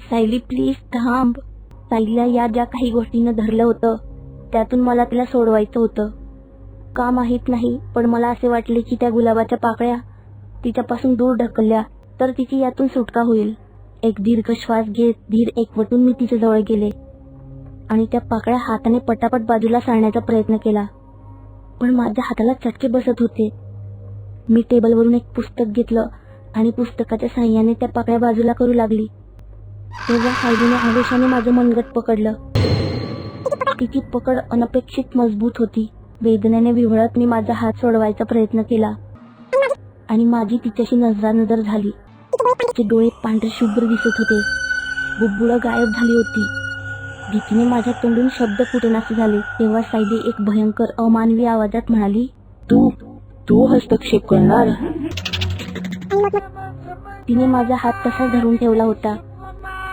Sayali please थांब. सायलीला या ज्या काही गोष्टीनं धरलं होतं त्यातून मला तिला सोडवायचं होतं. का माहित नाही, पण मला असे वाटले की त्या गुलाबाच्या पाकळ्या तिच्यापासून दूर ढकलल्या तर तिची यातून सुटका होईल. एक दीर्घ श्वास घेत धीर एकवटून मी तिच्या जवळ गेले आणि त्या पाकळ्या हाताने पटापट बाजूला सारण्याचा प्रयत्न केला, पण माझ्या हाताला चटके बसत होते. मी टेबलवरून एक पुस्तक घेतलं आणि पुस्तकाच्या साहाय्याने त्या पाकळ्या बाजूला करू लागली. तेव्हा सायलीने आवेशाने माझं मनगट पकडलं. तिची पकड अनपेक्षित मजबूत होती. वेदनेने विव्हळत मी माझा हात सोडवायचा प्रयत्न केला आणि माझी तिच्याशी नजरानजर झाली. तिचे डोळे पांढरे शुभ्र दिसत होते. बुबुळं गायब झाली होती. भीतीने माझ्या तोंडून शब्द फुटेनासे झाले. तेव्हा सायली एक भयंकर अमानवी आवाजात म्हणाली, तू हस्तक्षेप करणार? तिने माझा हात तसा धरून ठेवला होता